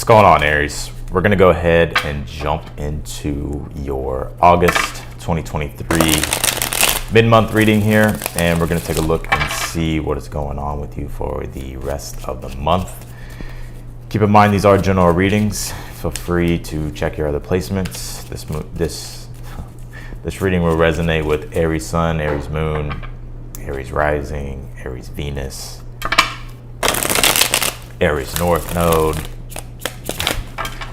going on, Aries? We're going to go ahead and jump into your August 2023 mid-month reading here, and we're going to take a look and see what is going on with you for the rest of the month. Keep in mind, these are general readings. Feel free to check your other placements. This reading will resonate with Aries Sun, Aries Moon, Aries Rising, Aries Venus, Aries North Node,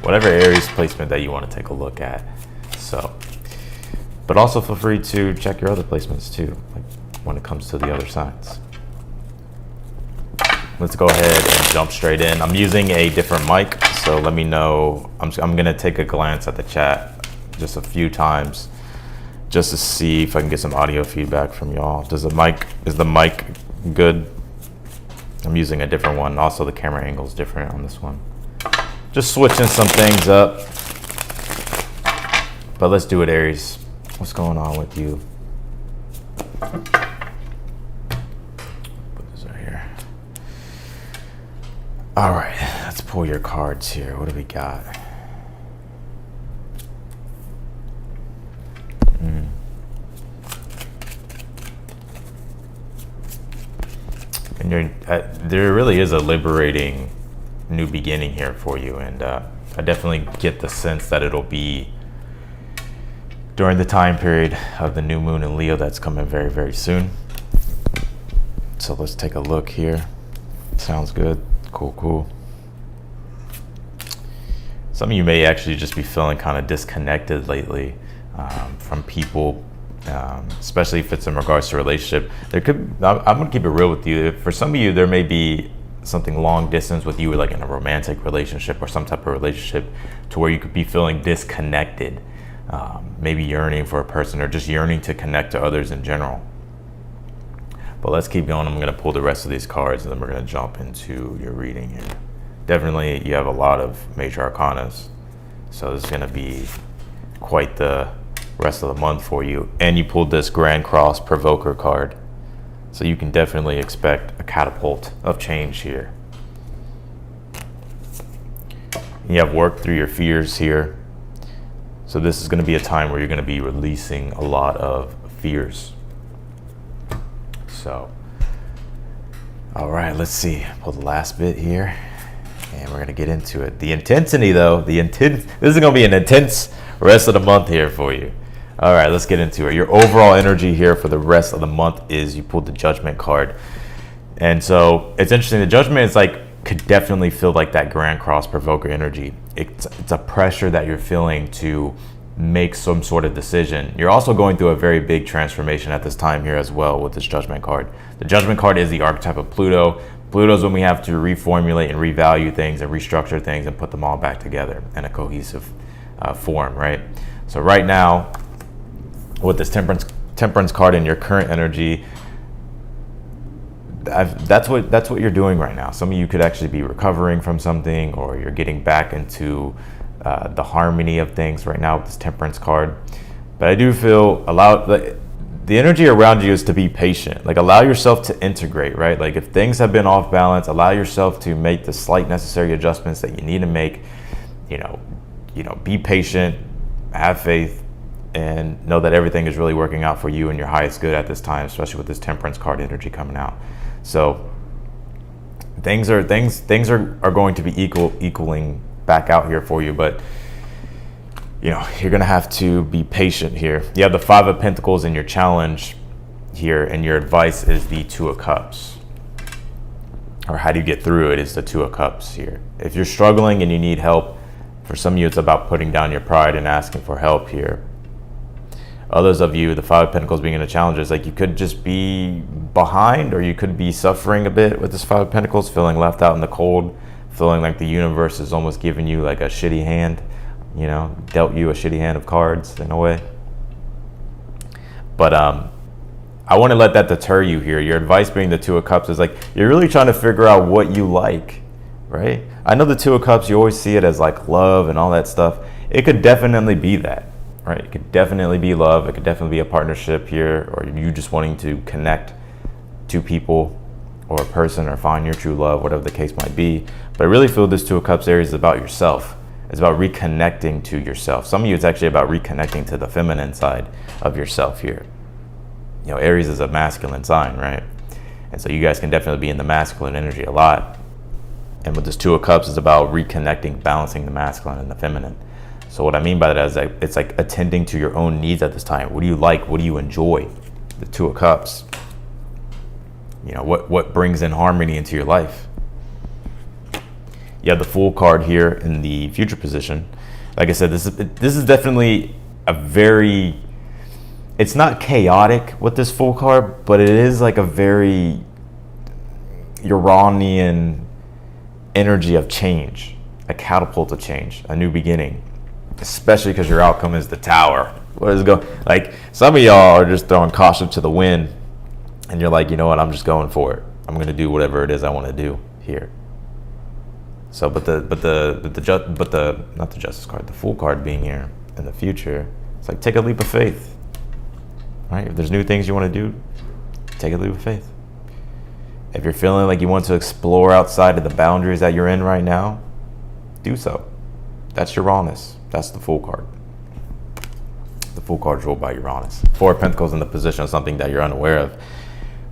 whatever Aries placement that you want to take a look at. So, but also feel free to check your other placements too, like when it comes to the other signs. Let's go ahead and jump straight in. I'm using a different mic, so let me know. I'm gonna take a glance at the chat just a few times just to see if I can get some audio feedback from y'all. Is the mic good? I'm using a different one. Also, the camera angle is different on this one. Just switching some things up. But let's do it, Aries. What's going on with you? Put this right here. All right, let's pull your cards here. What do we got? And there really is a liberating new beginning here for you, and I definitely get the sense that it'll be during the time period of the new moon in Leo that's coming very, very soon. So let's take a look here. Sounds good. Cool. Some of you may actually just be feeling kind of disconnected lately from people. Especially if it's in regards to a relationship. I'm gonna keep it real with you. For some of you, there may be something long distance with you, like in a romantic relationship or some type of relationship, to where you could be feeling disconnected, maybe yearning for a person or just yearning to connect to others in general. But let's keep going. I'm gonna pull the rest of these cards and then we're gonna jump into your reading here. Definitely, you have a lot of major arcanas, so this is gonna be quite the rest of the month for you. And you pulled this Grand Cross Provoker card, so you can definitely expect a catapult of change here. You have worked through your fears here, so this is going to be a time where you're going to be releasing a lot of fears. So, all right, let's see. Pull the last bit here, and we're going to get into it. The intensity, though, this is going to be an intense rest of the month here for you. All right, let's get into it. Your overall energy here for the rest of the month is, you pulled the Judgment card. And so it's interesting. The Judgment is could definitely feel like that Grand Cross Provoker energy. It's a pressure that you're feeling to make some sort of decision. You're also going through a very big transformation at this time here as well with this Judgment card. The Judgment card is the archetype of Pluto. Pluto is when we have to reformulate and revalue things and restructure things and put them all back together in a cohesive form, right? So right now, with this temperance card in your current energy, that's what you're doing right now. Some of you could actually be recovering from something, or you're getting back into the harmony of things right now with this temperance card. But I do feel the energy around you is to be patient. Allow yourself to integrate, right? If things have been off balance, allow yourself to make the slight necessary adjustments that you need to make. Be patient, have faith, and know that everything is really working out for you and your highest good at this time, especially with this temperance card energy coming out. So things are going to be equaling back out here for you, but you're gonna have to be patient here. You have the Five of Pentacles in your challenge here, and your advice is the Two of Cups. Or how do you get through it is the Two of Cups here. If you're struggling and you need help, for some of you it's about putting down your pride and asking for help here. Others of you, the Five of Pentacles being in a challenge, is you could just be behind, or you could be suffering a bit with this Five of Pentacles, feeling left out in the cold, feeling like the universe is almost giving you a shitty hand, dealt you a shitty hand of cards in a way. But I want to let that deter you here. Your advice being the Two of Cups is you're really trying to figure out what you like, right? I know the Two of Cups, you always see it as love and all that stuff. It could definitely be that. Right, it could definitely be love. It could definitely be a partnership here, or you just wanting to connect to people or a person, or find your true love, whatever the case might be. But I really feel this Two of Cups, Aries, is about yourself. It's about reconnecting to yourself. Some of you, it's actually about reconnecting to the feminine side of yourself here. You know, Aries is a masculine sign, right? And so you guys can definitely be in the masculine energy a lot. And with this Two of Cups, is about reconnecting, balancing the masculine and the feminine. So what I mean by that is, it's like attending to your own needs at this time. What do you like? What do you enjoy? The Two of Cups. You know, what brings in harmony into your life? You have the Fool card here in the future position. Like I said, this is definitely a very, it's not chaotic with this Fool card, but it is like a very Uranian energy of change, a catapult of change, a new beginning, especially because your outcome is the Tower. What is it go? Like, some of y'all are just throwing caution to the wind, and you're like, you know what, I'm just going for it. I'm going to do whatever it is I want to do here. So, not the Justice card, the Fool card being here in the future, it's like, take a leap of faith, right? If there's new things you want to do, take a leap of faith. If you're feeling like you want to explore outside of the boundaries that you're in right now, do so. That's Uranus. That's the Fool card. The Fool card is ruled by Uranus. Four of Pentacles in the position of something that you're unaware of.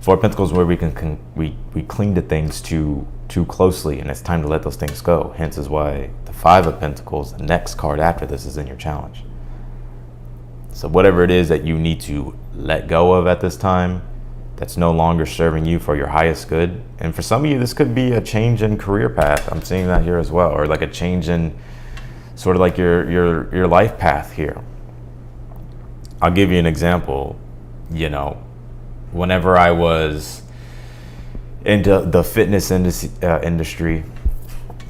Four of Pentacles, where we cling to things too closely, and it's time to let those things go. Hence is why the Five of Pentacles, the next card after this, is in your challenge. So whatever it is that you need to let go of at this time, that's no longer serving you for your highest good. And for some of you, this could be a change in career path. I'm seeing that here as well, or like a change in sort of like your life path here. I'll give you an example. You know, whenever I was into the fitness industry,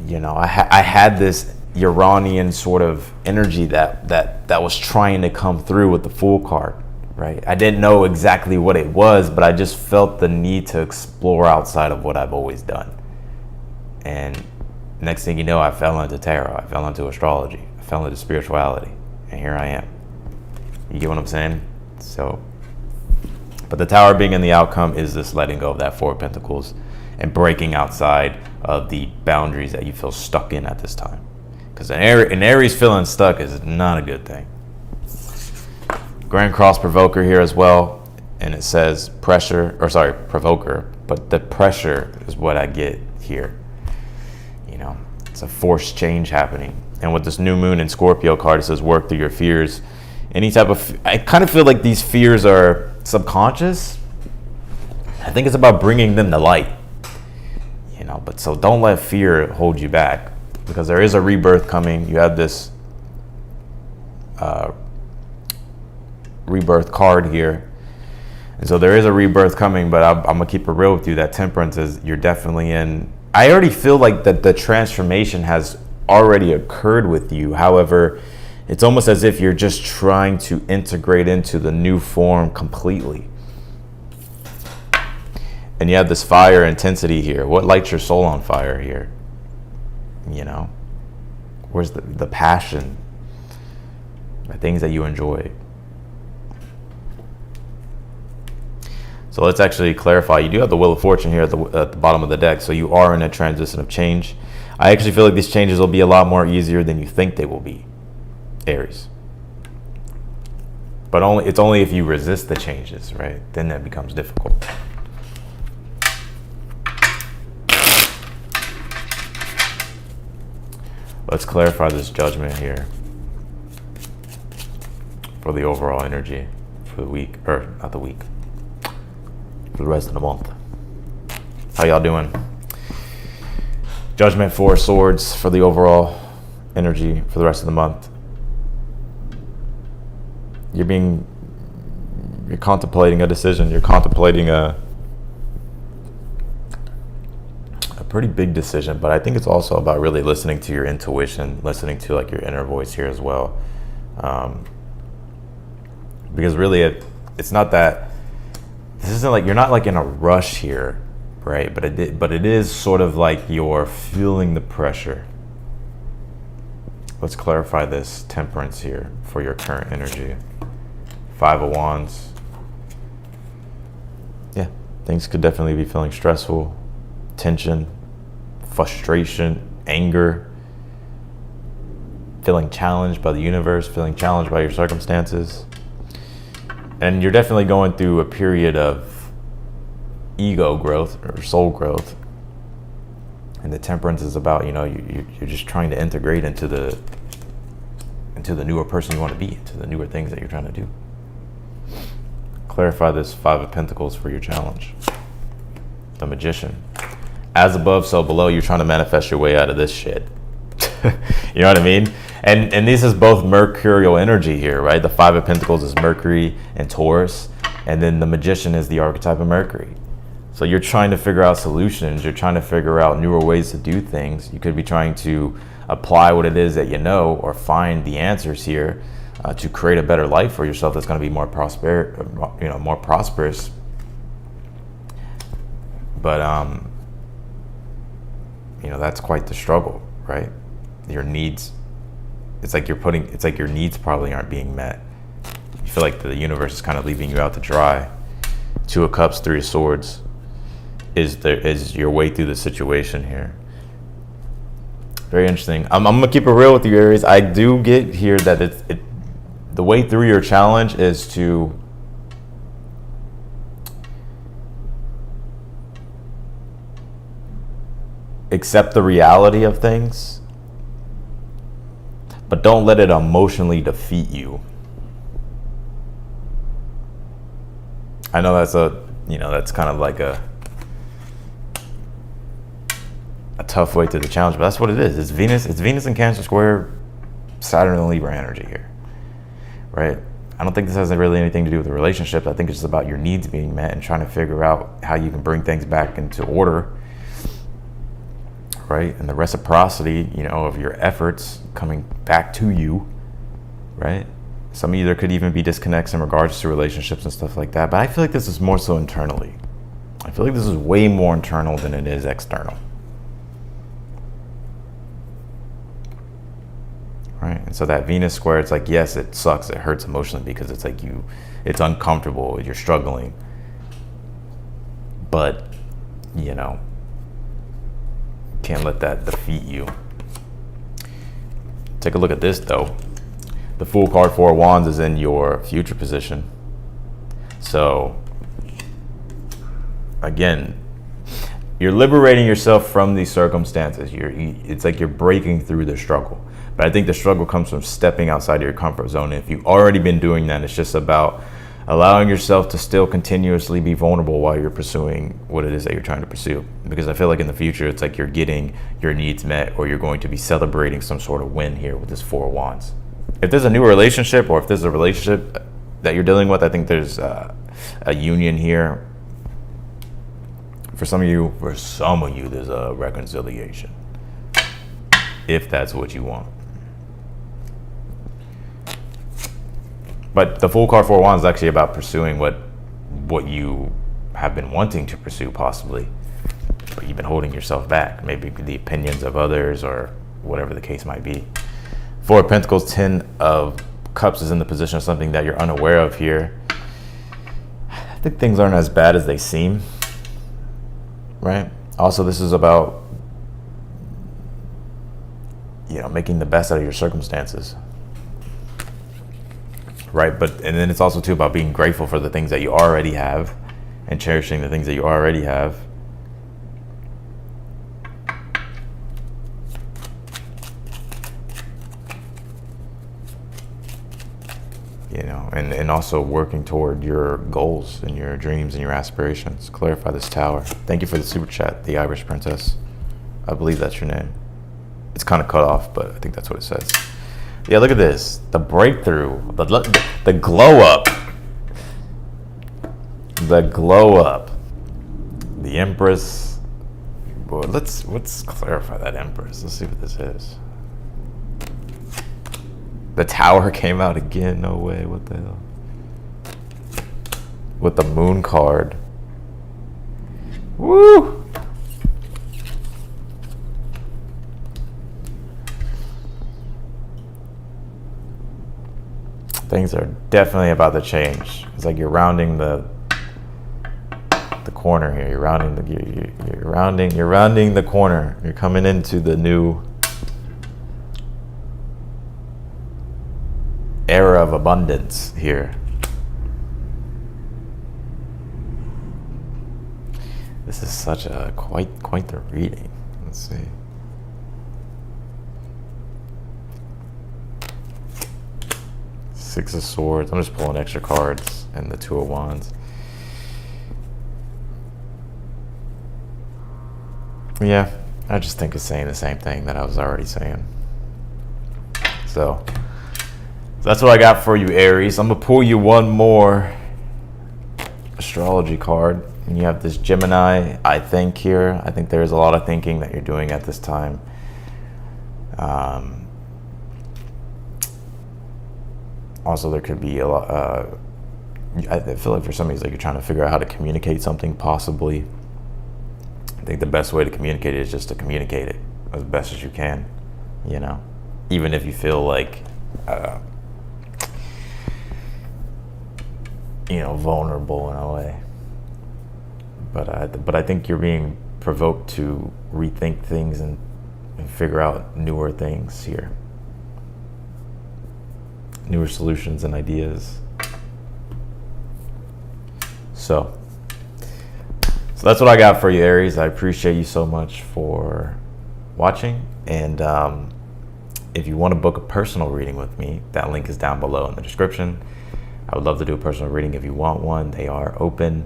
you know, I had this Uranian sort of energy that was trying to come through with the Fool card, right? I didn't know exactly what it was, but I just felt the need to explore outside of what I've always done. And next thing you know, I fell into tarot, I fell into astrology, I fell into spirituality, and here I am. You get what I'm saying? So, but the Tower being in the outcome is this letting go of that Four of Pentacles and breaking outside of the boundaries that you feel stuck in at this time. Because an Aries feeling stuck is not a good thing. Grand Cross Provoker here as well, and it says provoker, but the pressure is what I get here. You know, it's a forced change happening. And with this new moon in Scorpio card, it says work through your fears. Any type of, I kind of feel like these fears are subconscious. I think it's about bringing them to light, you know, but so don't let fear hold you back, because there is a rebirth coming. You have this rebirth card here, and so there is a rebirth coming, but I'm gonna keep it real with you. That Temperance is, you're definitely in, I already feel like that the transformation has already occurred with you. However, it's almost as if you're just trying to integrate into the new form completely. And you have this fire intensity here. What lights your soul on fire here? You know, where's the passion, the things that you enjoy? So let's actually clarify. You do have the Wheel of Fortune here at the bottom of the deck, so you are in a transition of change. I actually feel like these changes will be a lot more easier than you think they will be, Aries. But it's only if you resist the changes, right? Then that becomes difficult. Let's clarify this Judgment here for the overall energy for the week, or not the week, for the rest of the month. How y'all doing? Judgment, Four of Swords for the overall energy for the rest of the month. You're contemplating a decision. You're contemplating a pretty big decision, but I think it's also about really listening to your intuition, listening to like your inner voice here as well. Because really it's not that, this isn't like, you're not like in a rush here, right? But it is sort of like you're feeling the pressure. Let's clarify this Temperance here for your current energy. Five of Wands. Yeah, Things could definitely be feeling stressful, tension, frustration, anger, feeling challenged by the universe, feeling challenged by your circumstances. And you're definitely going through a period of ego growth or soul growth. And the temperance is about, you're just trying to integrate into the newer person you want to be, into the newer things that you're trying to do. Clarify this Five of Pentacles for your challenge. The Magician. As above, so below. You're trying to manifest your way out of this shit. You know what I mean? And this is both mercurial energy here, right? The Five of Pentacles is Mercury and Taurus. And then the Magician is the archetype of Mercury. So you're trying to figure out solutions. You're trying to figure out newer ways to do things. You could be trying to apply what it is that you know, or find the answers here to create a better life for yourself that's going to be more more prosperous. But that's quite the struggle, right? Your needs, it's like your needs probably aren't being met. You feel like the universe is kind of leaving you out to dry. Two of Cups, Three of Swords is your way through the situation here. Very interesting. I'm gonna keep it real with you, Aries. I do get here that the way through your challenge is to accept the reality of things, but don't let it emotionally defeat you. I know that's kind of like a tough way to the challenge, but that's what it is. It's Venus in Cancer square Saturn and Libra energy here, right? I don't think this has really anything to do with the relationship. I think it's just about your needs being met and trying to figure out how you can bring things back into order, right? And the reciprocity, of your efforts coming back to you, right? Some of you, there could even be disconnects in regards to relationships and stuff like that. But I feel like this is more so internally. I feel like this is way more internal than it is external. Right? And so that Venus square, it's like, yes, it sucks. It hurts emotionally because it's like it's uncomfortable. You're struggling. But, can't let that defeat you. Take a look at this, though. The Fool card, Four of Wands, is in your future position. So, again, you're liberating yourself from these circumstances. It's like you're breaking through the struggle. But I think the struggle comes from stepping outside of your comfort zone. And if you've already been doing that, it's just about allowing yourself to still continuously be vulnerable while you're pursuing what it is that you're trying to pursue. Because I feel like in the future, it's like you're getting your needs met, or you're going to be celebrating some sort of win here with this Four of Wands. If there's a new relationship, or if there's a relationship that you're dealing with, I think there's a union here. For some of you, there's a reconciliation, if that's what you want. But the Fool card, Four of Wands, is actually about pursuing what you have been wanting to pursue, possibly, but you've been holding yourself back. Maybe the opinions of others, or whatever the case might be. Four of Pentacles, Ten of Cups is in the position of something that you're unaware of here. I think things aren't as bad as they seem, right? Also, this is about, making the best out of your circumstances. Right, and then it's also too about being grateful for the things that you already have, and cherishing the things that you already have. And also working toward your goals and your dreams and your aspirations. Clarify this Tower. Thank you for the super chat, the Irish Princess. I believe that's your name. It's kind of cut off, but I think that's what it says. Yeah, look at this. The breakthrough, the glow up. The glow up. The Empress. Boy, let's clarify that Empress. Let's see what this is. The Tower came out again. No way. What the hell? With the Moon card. Woo! Things are definitely about to change. It's like you're rounding the corner here. You're rounding you're rounding the corner. You're coming into the new era of abundance here. This is such a quite the reading. Let's see. Six of Swords. I'm just pulling extra cards, and the Two of Wands. Yeah, I just think it's saying the same thing that I was already saying. So that's what I got for you, Aries. I'm gonna pull you one more astrology card, and you have this Gemini, I think, here. I think there's a lot of thinking that you're doing at this time. Also, there could be a lot. I feel like for some reason, like you're trying to figure out how to communicate something, possibly. I think the best way to communicate it is just to communicate it as best as you can, you know, even if you feel like, you know, vulnerable in a way. But I think you're being provoked to rethink things and figure out newer things here. Newer solutions and ideas. So that's what I got for you, Aries. I appreciate you so much for watching. And if you want to book a personal reading with me, that link is down below in the description. I would love to do a personal reading if you want one. They are open.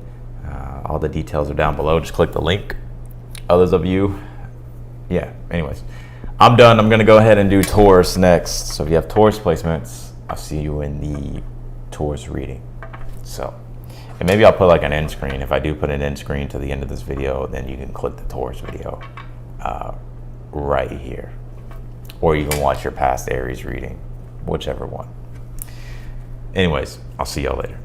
All the details are down below. Just click the link. Others of you, yeah, anyways. I'm done. I'm going to go ahead and do Taurus next. So if you have Taurus placements, I'll see you in the Taurus reading. So, and maybe I'll put like an end screen. If I do put an end screen to the end of this video, then you can click the Taurus video right here. Or you can watch your past Aries reading, whichever one. Anyways, I'll see y'all later.